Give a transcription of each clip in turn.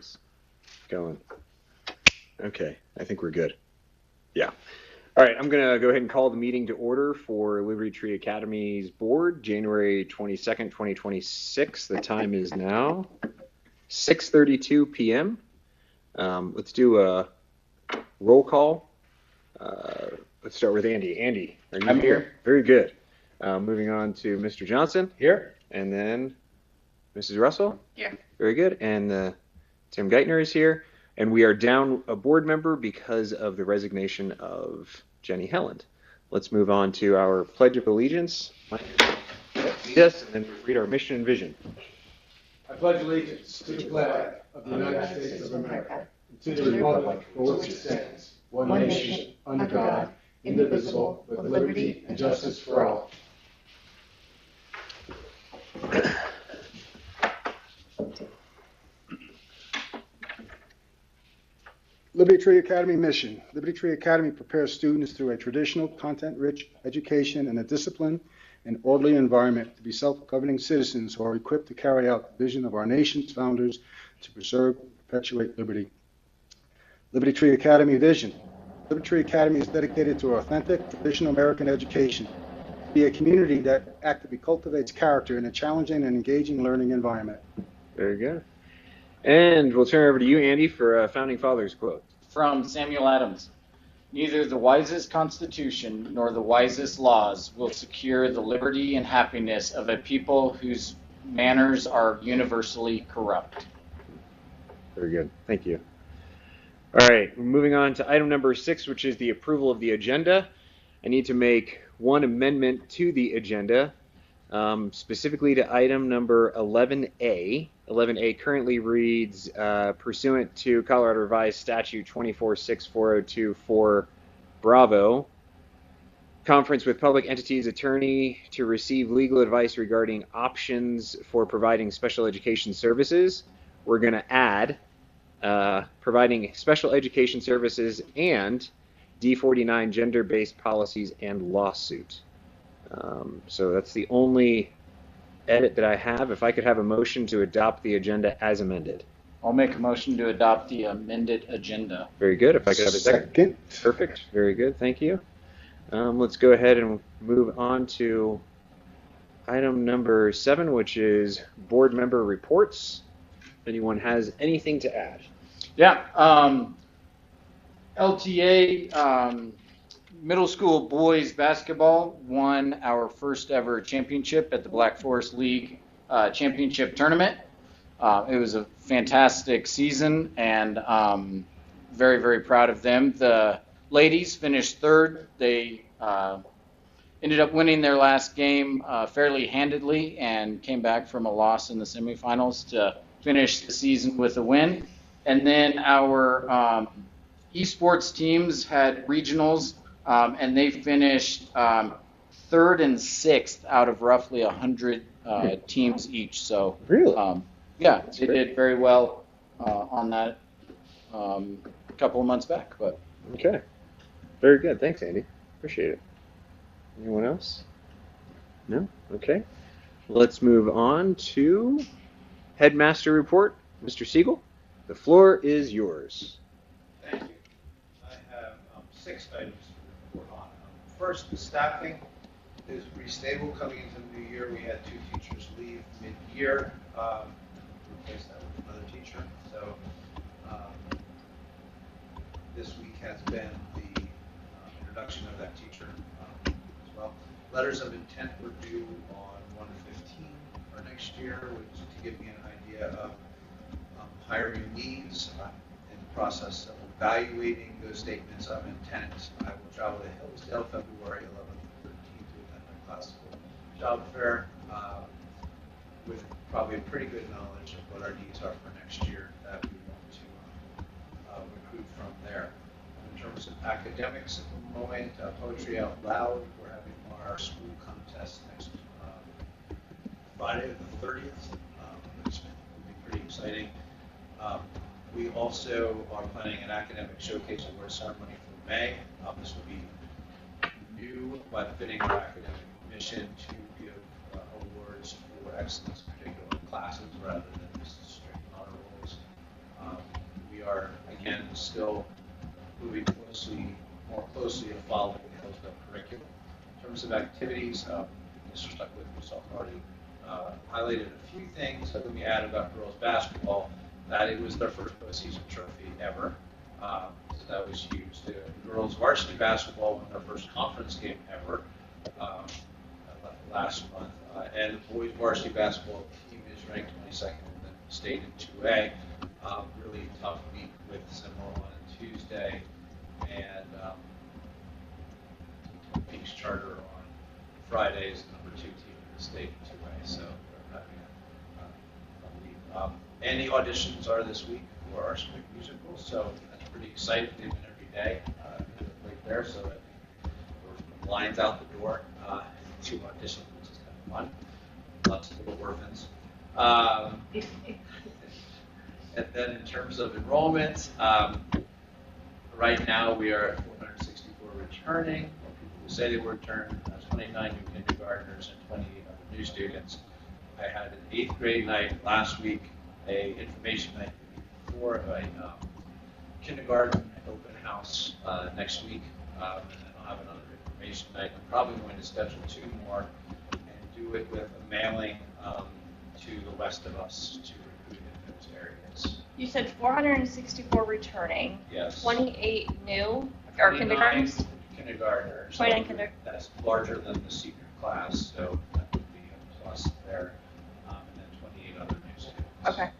is going. Okay, I think we're good. Yeah. All right, I'm going to go ahead and call the meeting to order for Liberty Tree Academy's board, January 22nd, 2026. The time is now 6:32 p.m. Let's do a roll call. Let's start with Andy. Andy, are you here? Very good. Moving on to Mr. Johnson. Here. And then Mrs. Russell. Here. Very good. And Tim Geithner is here. And we are down a board member because of the resignation of Jenny Helland. Let's move on to our Pledge of Allegiance. Yes, and then read our mission and vision. I pledge allegiance to the flag of the United States of America, and to the republic for which it stands, one nation, under God, indivisible, with liberty and justice for all. Liberty Tree Academy mission. Liberty Tree Academy prepares students through a traditional, content-rich education in a disciplined and orderly environment to be self-governing citizens who are equipped to carry out the vision of our nation's founders to preserve and perpetuate liberty. Liberty Tree Academy vision. Liberty Tree Academy is dedicated to authentic, traditional American education, to be a community that actively cultivates character in a challenging and engaging learning environment. Very good. And we'll turn over to you, Andy, for a Founding Fathers quote. From Samuel Adams. Neither the wisest constitution nor the wisest laws will secure the liberty and happiness of a people whose manners are universally corrupt. Very good. Thank you. All right, we're moving on to item number 6, which is the approval of the agenda. I need to make one amendment to the agenda, specifically to item number 11A. 11A currently reads, pursuant to Colorado Revised Statute 246402-4 Bravo, conference with public entities attorney to receive legal advice regarding options for providing special education services. We're going to add providing special education services and D49 gender-based policies and lawsuit. So that's the only edit that I have. If I could have a motion to adopt the agenda as amended. I'll make a motion to adopt the amended agenda. Very good. If I could have a second. Perfect. Very good. Thank you. Let's go ahead and move on to item number 7, which is board member reports. If anyone has anything to add. Yeah. LTA middle school boys basketball won our first ever championship at the Black Forest League championship tournament. It was a fantastic season, and very, very proud of them. The ladies finished third. They ended up winning their last game fairly handedly and came back from a loss in the semifinals to finish the season with a win. And then our esports teams had regionals, and they finished 3rd and 6th out of roughly 100 teams each. So really, yeah, they did very well on that a couple of months back. But okay, very good. Thanks, Andy. Appreciate it. Anyone else? No? Okay. Let's move on to headmaster report. Mr. Siegel, the floor is yours. Thank you. I have 6 items to report on. First, the staffing is pretty stable coming into the new year. We had 2 teachers leave mid-year. Replaced that with another teacher. So this week has been the introduction of that teacher as well. Letters of intent were due on 1/15 for next year, which to give me an idea of hiring needs. I'm in the process of evaluating those statements of intent. I will travel to Hillsdale February 11th and 13th to attend my classical job fair with probably a pretty good knowledge of what our needs are for next year that we want to recruit from there. In terms of academics at the moment, Poetry Out Loud, we're having our school contest next Friday the 30th, which will be pretty exciting. We also are planning an academic showcase award ceremony for May. This will be new, but fitting our academic mission to give awards for excellence, particular classes, rather than just straight honor rolls. still moving more closely to following the Hillsdale curriculum. In terms of activities, Mr. Stuckwith already highlighted a few things. Let me add about girls basketball, that it was their first postseason trophy ever. So that was huge. The girls varsity basketball won their first conference game ever last month. And the boys varsity basketball team is ranked 22nd in the state in 2A. Really tough week with Seminole on Tuesday and Peaks Charter on Friday is the number 2 team in the state in 2A. So we're having a fun week. And the auditions are this week for our spring musical, so that's pretty exciting. They've been every day right there, so we're lines out the door to audition, which is kind of fun. Lots of little orphans. And then in terms of enrollment, right now we are at 464 returning. People who say they will return, 29 new kindergartners and 28 other new students. I had an 8th grade night last week, a information night before, a kindergarten open house next week, and then I'll have another information night. I'm probably going to schedule 2 more and do it with a mailing to the west of us to recruit in those areas. You said 464 returning. Yes. 28 new or kindergartens. Kindergartners. 29 kindergartens. That's larger than the senior class, so that would be a plus there. And then 28 other new students. Okay.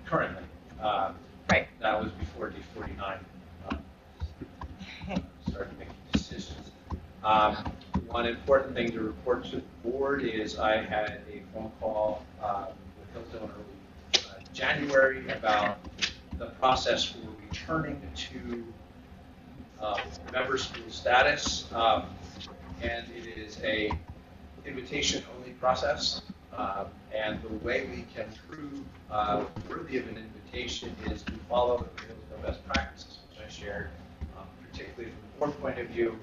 Currently. Right. That was before D49 started making decisions. One important thing to report to the board is I had a phone call with Hillsdale in early January about the process for returning to member school status, and it is a invitation-only process. And the way we can prove worthy of an invitation is to follow the Hillsdale best practices, which I shared, particularly from the board point of view,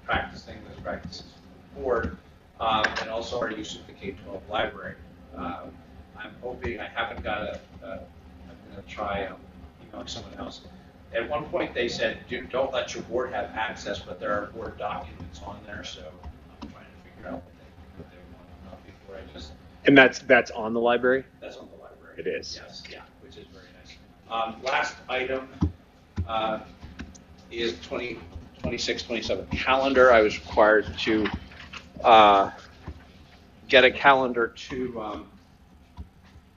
practicing those practices from the board, and also our use of the K-12 library. I'm hoping, I haven't got I'm going to try emailing someone else. At one point they said, don't let your board have access, but there are board documents on there, so I'm trying to figure out what they want before I just... And that's on the library? That's on the library. It is. Yes, yeah, which is very nice. Last item is 26-27 calendar. I was required to get a calendar to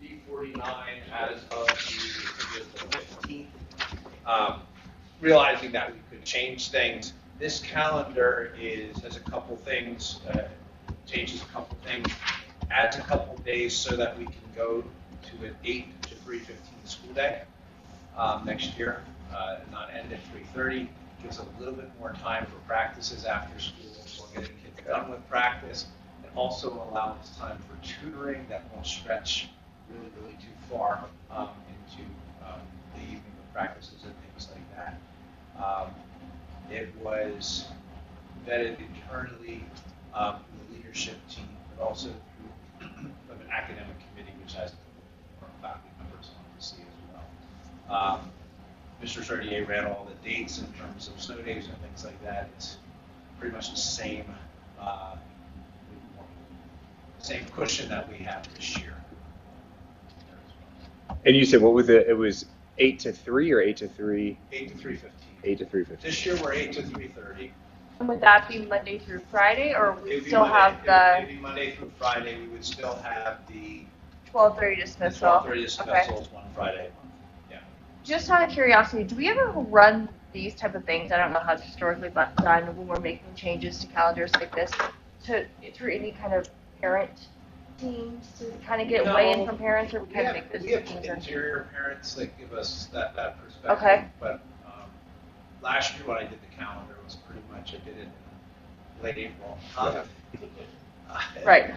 B49 as of the 15th. Realizing that we could change things. This calendar has a couple things, changes a couple things, adds a couple days so that we can go to an 8 to 3:15 school day next year, not end at 3:30. Gives a little bit more time for practices after school, so getting kids done with practice, and also allows time for tutoring that won't stretch really too far into the evening of practices and things like that. It was vetted internally with the leadership team, but also through an academic committee, which has more faculty members on to see as well. Mr. Chartier ran all the dates in terms of snow days and things like that. It's pretty much the same cushion that we have this year. And you said what was it? It was 8 to 3 or 8 to 3? 8 to 3:15. 8 to 3:15. This year we're 8 to 3:30. And would that be Monday through Friday, or we It'd be still Monday- have the It'd be Monday through Friday. We would still have the 12:30 dismissal? 12:30 dismissals one Friday a month. Yeah. Just out of curiosity, do we ever run these type of things? I don't know how it's historically done when we're making changes to calendars like this, through any kind of parent teams to kind of get weigh-in from parents, or we kind of make this We have decisions? interior parents that give us that perspective. Okay. But last year when I did the calendar, it was pretty much, I did it in late April. Right.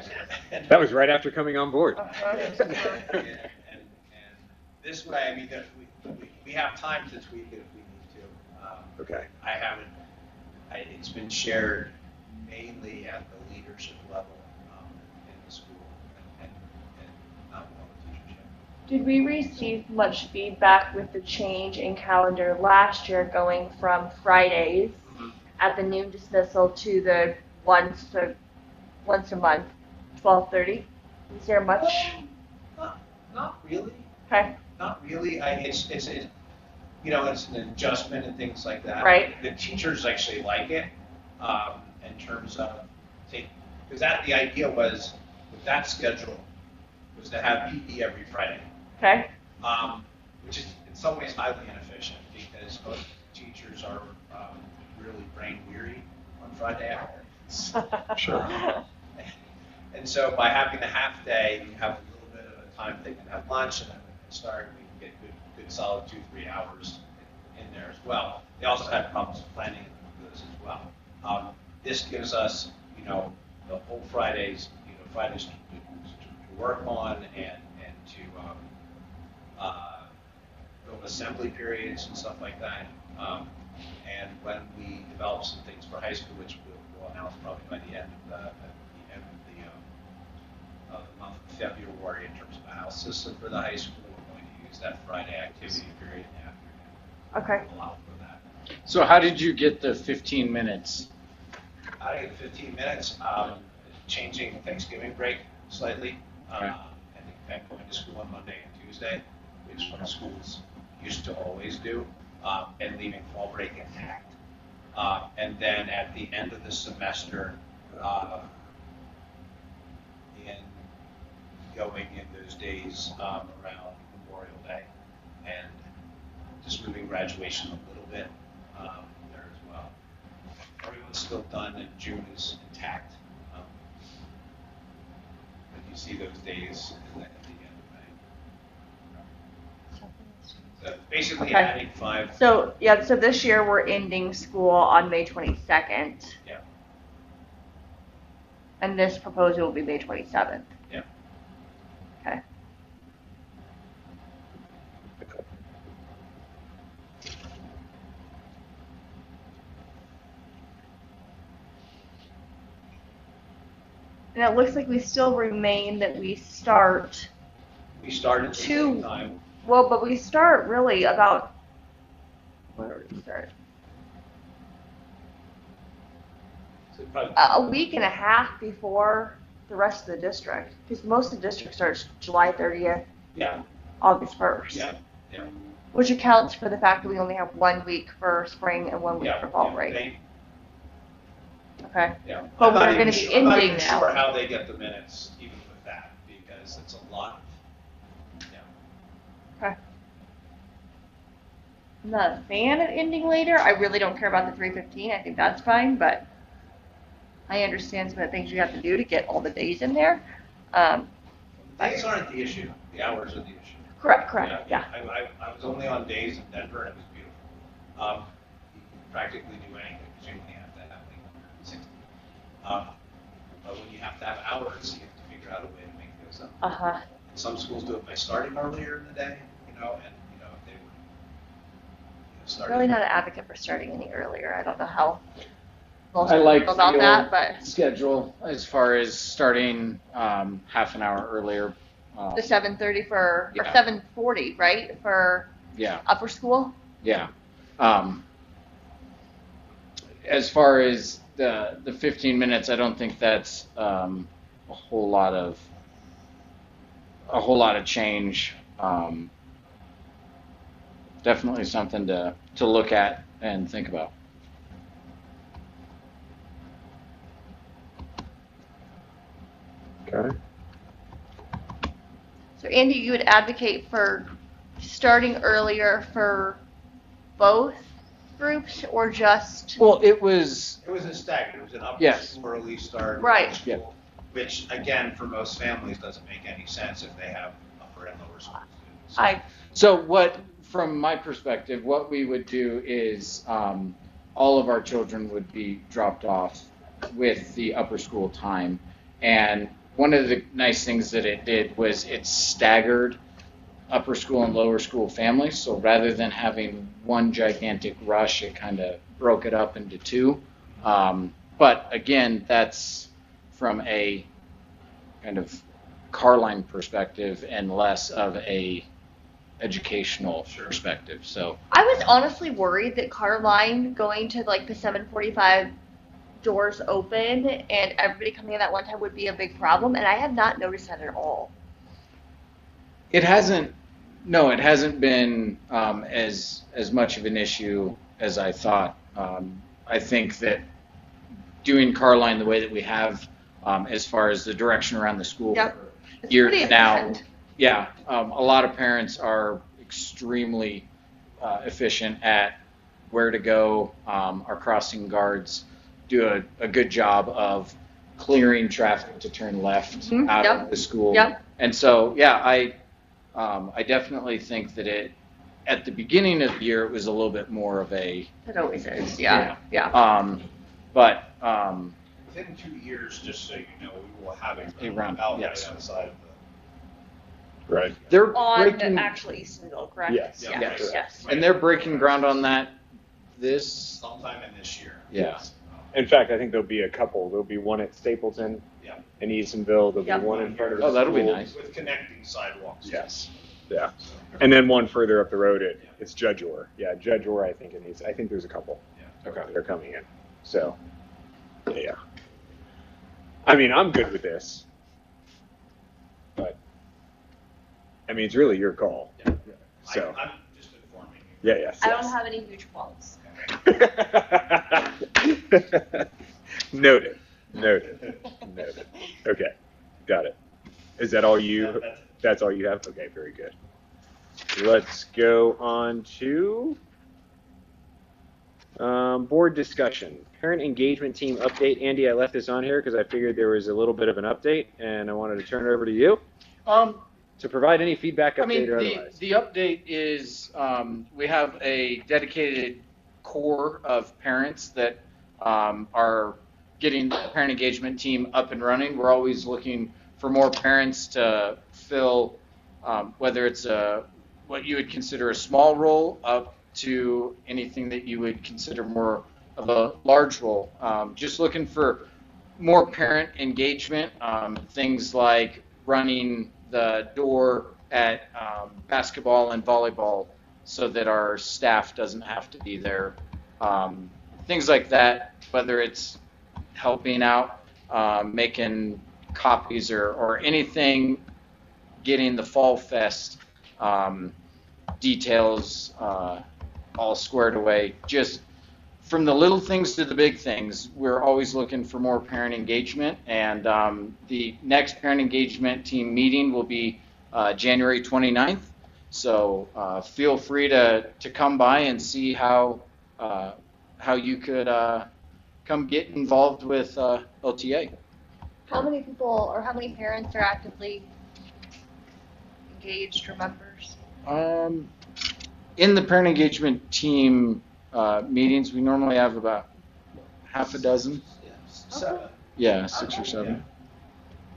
And, That was right after coming on board. and this way, I mean, we have time to tweak it if we need to. Okay. I haven't, it's been shared mainly at the leadership level in the school and not with all the teachers Did we receive much feedback with the change in calendar last year going from Fridays at the noon dismissal to the once a month, 12:30? Is there much? Not really. Okay. Not really. It's it's an adjustment and things like that. Right. The teachers actually like it in terms of because the idea was with that schedule was to have PE every Friday. Okay. Which is in some ways highly inefficient because most teachers are really brain weary on Friday afternoons. Sure. And so by having the half day, you have a little bit of a time they can have lunch and then when they start, we can get good solid 2-3 hours in there as well. They also had problems with planning those as well. This gives us, the whole Fridays, Fridays to work on and to build assembly periods and stuff like that. And when we develop some things for high school, which we'll announce probably by the end of the month of February in terms of a house system for the high school, we're going to use that Friday activity period in the afternoon. Okay. Allow for that. So how did you get the 15 minutes? I get 15 minutes, changing Thanksgiving break slightly. Okay. And going to school on Monday and Tuesday, which some schools used to always do, and leaving fall break intact. And then at the end of the semester, going in those days around Memorial Day, and just moving graduation a little bit there as well. Everyone's still done, and June is intact. But you see those days at the end of May. So basically Okay. adding 5. So this year we're ending school on May 22nd. Yeah. And this proposal will be May 27th. Yeah. Okay. And it looks like we still remain that we start, We started at the same time. well, but we start really about, where do we start? So probably, A week and a half before the rest of the district, because most of the district starts July 30th, yeah, August 1st. yeah, yeah. Which accounts for the fact that we only have 1 week for spring and 1 week Yeah, for fall yeah, break. Okay. Yeah. But I'm not we're even gonna be sure- I'm not ending even now. sure how they get the minutes even with that, because it's a lot. Yeah. Okay. I'm not a fan of ending later. I really don't care about the 3:15. I think that's fine, but I understand some of the things you have to do to get all the days in there. The days aren't the issue, the hours are the issue. Correct, yeah. I was only on days in Denver and it was beautiful. You can practically do anything, because you only have to have like 160. But when you have to have hours, you have to figure out a way to make those up. Uh-huh. And some schools do it by starting earlier in the day, and if they would start. Really not an advocate for starting any earlier. I don't know how most I people like feel about the that, old but schedule as far as starting half an hour earlier. the 7:30 or Yeah. 7:40, right, for Yeah, upper school? yeah. As far as the 15 minutes, I don't think that's a whole lot of change. Definitely something to look at and think about. Okay. So Andy, you would advocate for starting earlier for both groups or just, Well, it was It was a staggered, it was an upper Yes. school early start. Right. middle school, which again, for most families, doesn't make any sense if they have upper and lower school students. So what, from my perspective, what we would do is all of our children would be dropped off with the upper school time. And one of the nice things that it did was it staggered upper school and lower school families. So rather than having one gigantic rush, it kind of broke it up into two. But again, that's from a kind of Carline perspective and less of a educational perspective. So I was honestly worried that Carline going to like the 7:45 doors open and everybody coming in at one time would be a big problem, and I have not noticed that at all. it hasn't been as much of an issue as I thought. I think that doing Carline the way that we have, as far as the direction around the school Yep. for It's years pretty now, efficient. yeah, a lot of parents are extremely efficient at where to go. Our crossing guards do a good job of clearing traffic to turn left Mhm, out yep, of the school. yep. And so, yeah, I definitely think that at the beginning of the year, it was a little bit more of a, It always is. Yeah. but Within 2 years, just so you know, we will have A round, out yes. right outside of Right. they're On breaking, the actual Eastonville, correct? Yes. Yes. Yes. Yes. and they're breaking ground on that the this, sometime in this year. yeah. In fact, I think there'll be a couple. There'll be one at Stapleton Yeah. in Eastonville. There'll Yep. be one in front of the Oh, that'll be school. nice. With connecting sidewalks. Yes. Yeah. And then one further up the road it's Judge Orr. Yeah, Judge Orr, I think I think there's a couple Yeah. Okay. that are coming in. So, yeah. I mean, I'm good with this. But, I mean, it's really your call. Yeah. So, I'm just informing you. yeah, yes. I don't have any huge qualms. Noted. Okay, got it. Is that all you? That's all you have? Okay, very good. Let's go on to board discussion. Parent engagement team update. Andy, I left this on here because I figured there was a little bit of an update, and I wanted to turn it over to you to provide any feedback, update, I mean, or otherwise. the update is we have a dedicated core of parents that are getting the parent engagement team up and running. We're always looking for more parents to fill, whether it's what you would consider a small role up to anything that you would consider more of a large role. Just looking for more parent engagement, things like running the door at basketball and volleyball so that our staff doesn't have to be there. Things like that, whether it's helping out, making copies or anything, getting the Fall Fest details all squared away. Just from the little things to the big things, we're always looking for more parent engagement. And the next parent engagement team meeting will be January 29th. So feel free to come by and see how you could come get involved with LTA. How many people or how many parents are actively engaged or members? In the parent engagement team meetings, we normally have about half a dozen. Yeah, 7. Yeah, 6 or 7.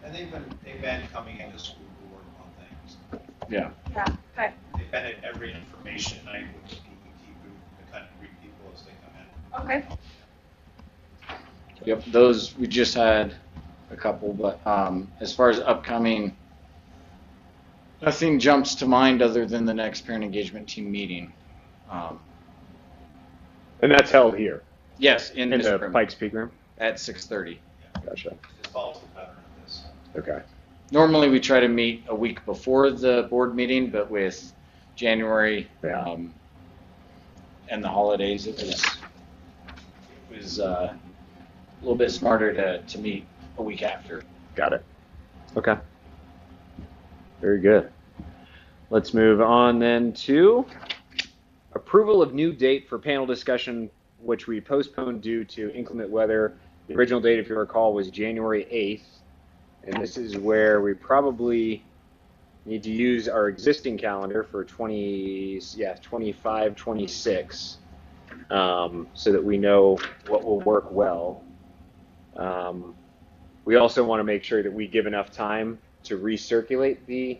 And they've been coming into school to work on things. Yeah. Yeah. Okay. They've been at every information night with the PET booth to kind of greet people as they come in. Okay. Yep. Those we just had a couple, but as far as upcoming, nothing jumps to mind other than the next parent engagement team meeting. And that's held here Yes, in in this the room Pikes Peak room. at 6:30. Gotcha. Just follows the pattern of this. Okay. Normally we try to meet a week before the board meeting, but with January Yeah. and the holidays, it was a little bit smarter to meet a week after. Got it. Okay. Very good. Let's move on then to approval of new date for panel discussion, which we postponed due to inclement weather. The original date, if you recall, was January 8th. And this is where we probably need to use our existing calendar for 25, 26, so that we know what will work well. We also want to make sure that we give enough time to recirculate the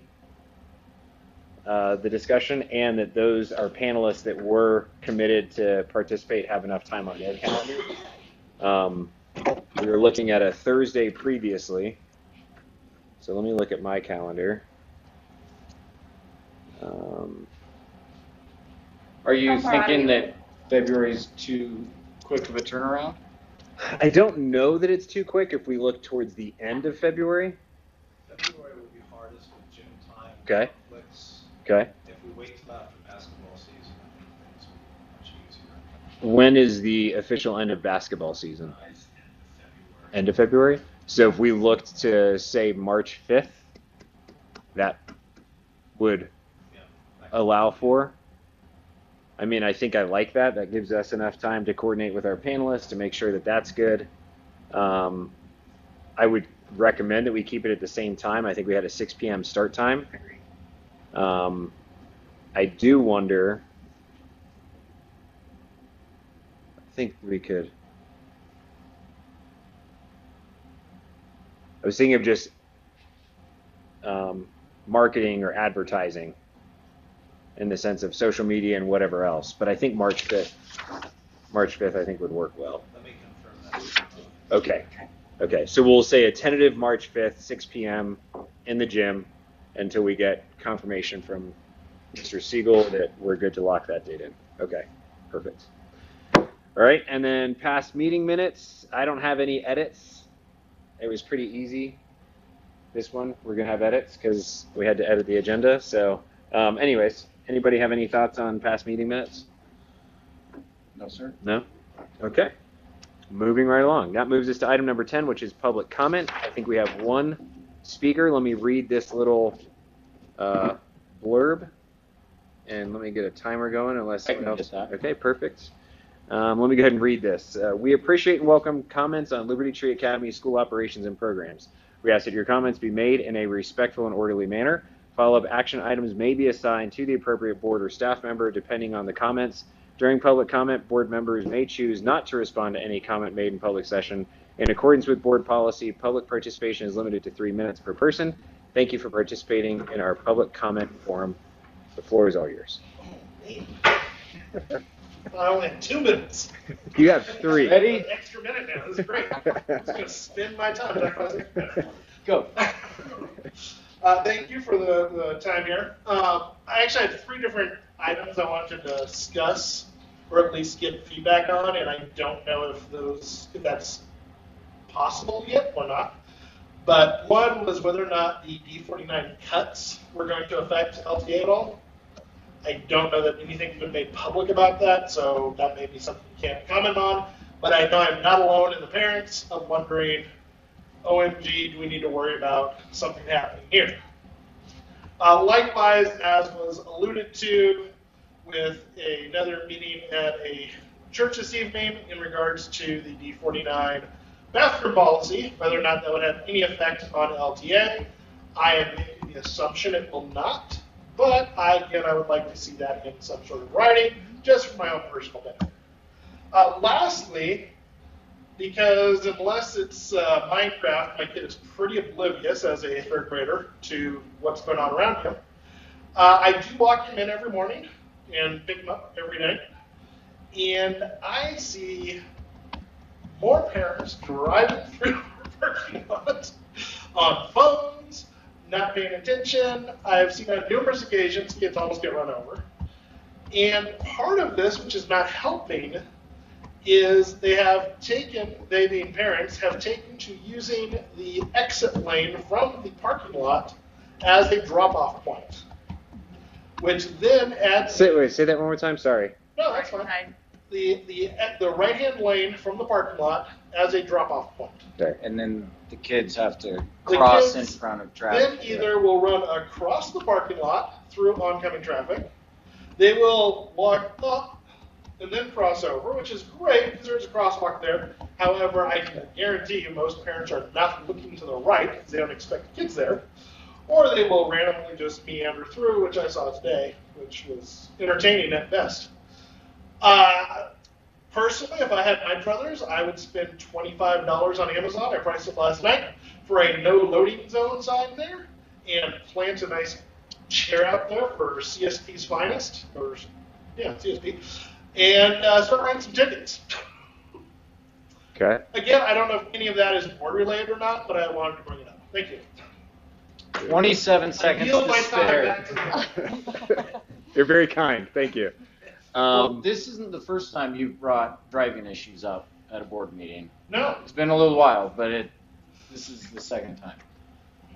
discussion, and that those are panelists that were committed to participate have enough time on their calendar. We were looking at a Thursday previously, So let me look at my calendar. Are you How far out thinking are you? that February's too quick of a turnaround? I don't know that it's too quick if we look towards the end of February. February will be hardest with gym time. Okay. Conflicts. Okay. If we wait till after basketball season, I think things will be much easier. When is the official end of basketball season? It's February. End of February? So if we looked to say March 5th, that would Yeah. allow for. I mean, I think I like that. That gives us enough time to coordinate with our panelists to make sure that that's good. I would recommend that we keep it at the same time. I think we had a 6 p.m. start time. I do wonder. I think we could. I was thinking of just marketing or advertising in the sense of social media and whatever else. But I think March 5th I think would work well. Let me confirm that. Okay. Okay. So we'll say a tentative March 5th, 6 p.m. in the gym until we get confirmation from Mr. Siegel that we're good to lock that date in. Okay. Perfect. All right. And then past meeting minutes. I don't have any edits. It was pretty easy. This one, we're going to have edits because we had to edit the agenda. So anyways, anybody have any thoughts on past meeting minutes? No, sir. No? Okay. Moving right along. That moves us to item number 10, which is public comment. I think we have one speaker. Let me read this little blurb. And let me get a timer going unless... I can get that. Okay, perfect. Let me go ahead and read this. We appreciate and welcome comments on Liberty Tree Academy school operations and programs. We ask that your comments be made in a respectful and orderly manner. Follow-up action items may be assigned to the appropriate board or staff member depending on the comments. During public comment, board members may choose not to respond to any comment made in public session. In accordance with board policy, public participation is limited to 3 minutes per person. Thank you for participating in our public comment forum. The floor is all yours. I only had 2 minutes. You have 3. Ready? An extra minute now. This is great. I'm just going to spend my time. Go. Thank you for the time here. I actually had 3 different items I wanted to discuss, or at least get feedback on, and I don't know if that's possible yet or not. But one was whether or not the D49 cuts were going to affect LTA at all. I don't know that anything's been made public about that, so that may be something you can't comment on. But I know I'm not alone in the parents of wondering, OMG, do we need to worry about something happening here? Likewise, as was alluded to with another meeting at a church this evening in regards to the D49 bathroom policy, whether or not that would have any effect on LTA, I am making the assumption it will not. But I would like to see that in some sort of writing, just for my own personal benefit. Lastly, because unless it's Minecraft, my kid is pretty oblivious as a 3rd grader to what's going on around him. I do walk him in every morning and pick him up every night. And I see more parents driving through the parking lot on phones, not paying attention. I've seen on numerous occasions kids almost get run over. And part of this, which is not helping, is they being parents, have taken to using the exit lane from the parking lot as a drop-off point, which then adds... Say that one more time, sorry. No, that's fine. The right-hand lane from the parking lot as a drop-off point. Okay. And then the kids have to cross in front of traffic. Then either will run across the parking lot through oncoming traffic. They will walk up and then cross over, which is great because there's a crosswalk there. However, I can guarantee you most parents are not looking to the right because they don't expect the kids there. Or they will randomly just meander through, which I saw today, which was entertaining at best. Personally, if I had my druthers, I would spend $25 on Amazon. I priced it last night for a no loading zone sign there and plant a nice chair out there for CSP's finest, or CSP, and start writing some tickets. Okay. Again, I don't know if any of that is board related or not, but I wanted to bring it up. Thank you. 27 seconds Yield to my time spare. back to the- You're very kind. Thank you. Well, this isn't the first time you've brought driving issues up at a board meeting. No. It's been a little while, but this is the second time.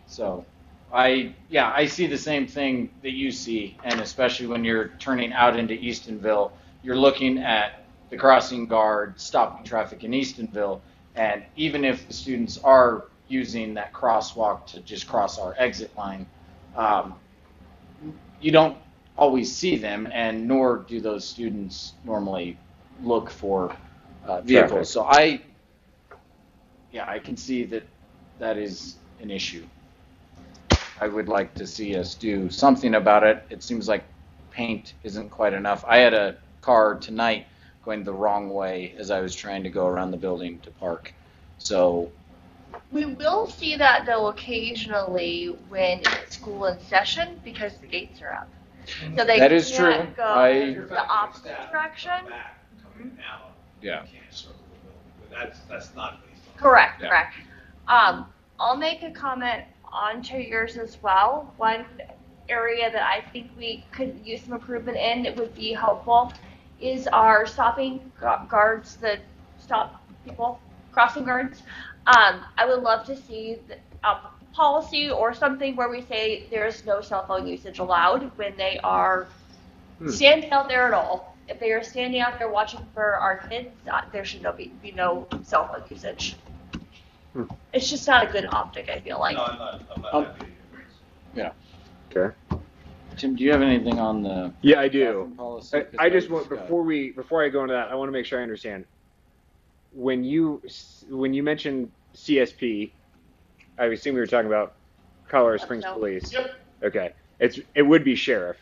So, I see the same thing that you see, and especially when you're turning out into Eastonville, you're looking at the crossing guard stopping traffic in Eastonville, and even if the students are using that crosswalk to just cross our exit line, you don't always see them, and nor do those students normally look for vehicles. So I can see that is an issue. I would like to see us do something about it. It seems like paint isn't quite enough. I had a car tonight going the wrong way as I was trying to go around the building to park. So We will see that though occasionally when it's school in session because the gates are up. So they That is can't true. go the opposite direction. Coming out. Yeah. You can't circle the building, but that's not based on. Correct, Yeah. correct. I'll make a comment onto yours as well. One area that I think we could use some improvement in, it would be helpful, is our stopping guards that stop people, crossing guards. I would love to see a policy or something where we say there's no cell phone usage allowed when they are standing out there at all. If they are standing out there watching for our kids, there should be no cell phone usage. It's just not a good optic, I feel like. No, I'm not happy to hear this. Okay. Tim, do you have anything on the Yeah, I do. bathroom policy? I just want before I go into that, I want to make sure I understand. When you mentioned CSP, I assume we were talking about Colorado Springs No. Police. Yep. Okay, it would be sheriff,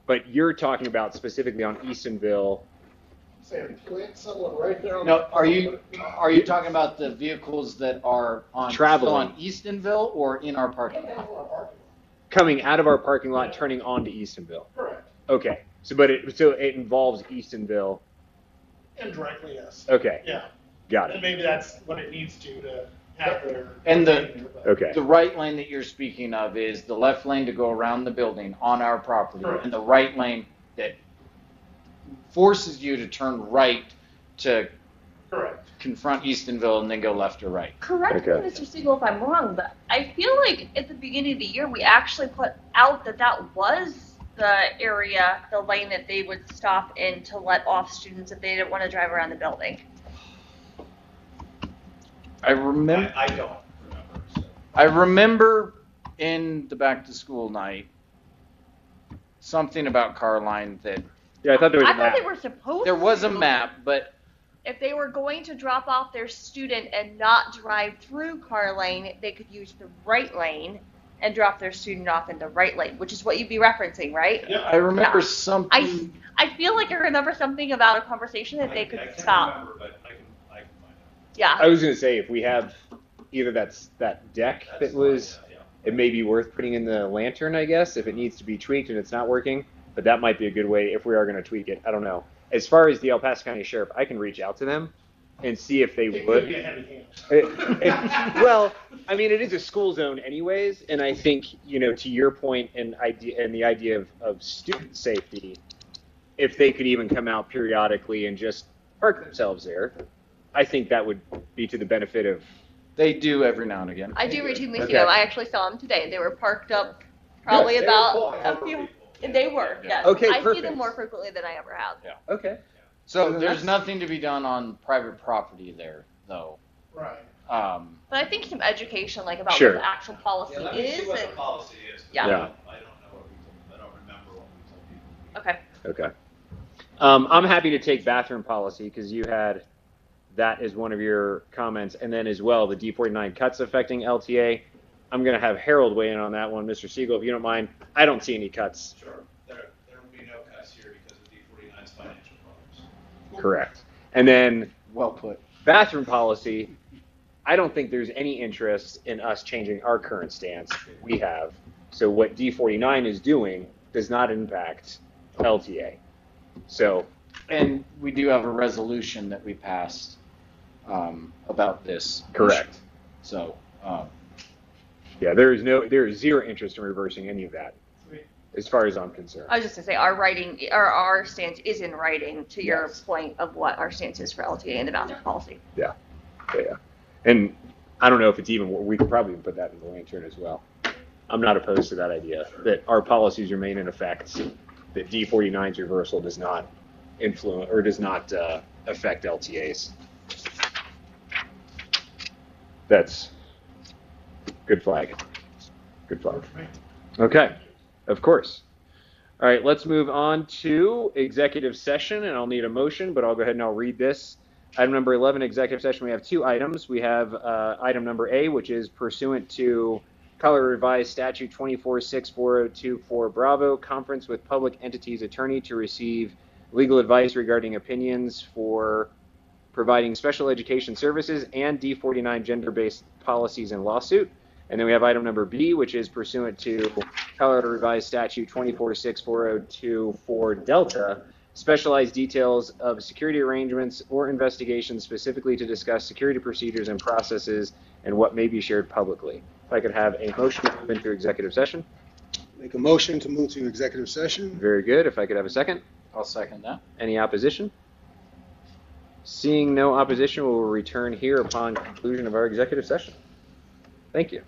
but you're talking about specifically on Eastonville. Sam, plant someone right there on No, the- are you talking about the vehicles that are on Traveling. still on Eastonville or in our parking lot? Coming out of our parking lot, turning onto Eastonville. Correct. Okay, so it involves Eastonville. Indirectly, yes. Okay, Yeah. got And it. maybe that's what it needs to have their. And the- Okay, The right lane that you're speaking of is the left lane to go around the building on our property, Correct. and the right lane that forces you to turn right to Correct. confront Eastonville and then go left or right. Correct me, Okay. Mr. Siegel, if I'm wrong, but I feel like at the beginning of the year we actually put out that was the area, the lane that they would stop in to let off students if they didn't want to drive around the building. I remember. I don't remember, so. I remember in the back to school night something about Carline that yeah, I thought there was I a thought map. they were supposed there was a to. map, but If they were going to drop off their student and not drive through car lane, they could use the right lane and drop their student off in the right lane, which is what you'd be referencing, right? Yep. I remember Yeah. something. I feel like I remember something about a conversation that they I could can't stop. remember, but I can find out. Yeah. I was gonna say if we have either that deck That's that was, fine, yeah. it may be worth putting in the lantern, I guess, if it needs to be tweaked and it's not working. But that might be a good way if we are going to tweak it. I don't know. As far as the El Paso County Sheriff, I can reach out to them and see if they It would. could be a heavy hand. Well, I mean, it is a school zone anyways, and I think, to your point and the idea of student safety, if they could even come out periodically and just park themselves there, I think that would be to the benefit of. They do every now and again. I do routinely see Okay. them. I actually saw them today. They were parked up probably Yes, they about were a full. few. They were, yes. Okay, I see perfect. them more frequently than I ever have. Okay. So then there's that's- nothing to be done on private property there, though. Right. But I think some education, like about Sure. what the actual policy Yeah, let me is. see what the And, policy is. 'cause Yeah. I don't know what we told, I don't remember what we told people. okay. Okay. I'm happy to take bathroom policy because you had that as one of your comments, and then as well the D49 cuts affecting LTA. I'm going to have Harold weigh in on that one, Mr. Siegel, if you don't mind. I don't see any cuts. Sure, there will be no cuts here because of D49's financial problems. Correct. And then Well put. bathroom policy, I don't think there's any interest in us changing our current stance we have. So what D49 is doing does not impact LTA. So, And we do have a resolution that we passed about this. correct. So Yeah, there is zero interest in reversing any of that, Sweet. as far as I'm concerned. I was just gonna say our stance is in writing to your Yes. point of what our stance is for LTA and the boundary policy. Yeah. And I don't know if it's even, we could probably put that in the lantern as well. I'm not opposed to that idea, that our policies remain in effect, that D49's reversal does not influence or does not affect LTAs. That's good flag. Good flag. Works for me. Okay, of course. All right, let's move on to executive session, and I'll need a motion, but I'll go ahead and I'll read this. Item number 11, executive session, we have two items. We have item number A, which is pursuant to Colorado Revised Statute 246402 Bravo, conference with public entities attorney to receive legal advice regarding opinions for providing special education services and D49 gender-based policies and lawsuit. And then we have item number B, which is pursuant to Colorado Revised Statute 246402 Delta, specialized details of security arrangements or investigations specifically to discuss security procedures and processes and what may be shared publicly. If I could have a motion to move into executive session. Make a motion to move to executive session. Very good. If I could have a second. I'll second that. Any opposition? Seeing no opposition, we will return here upon conclusion of our executive session. Thank you.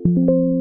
you.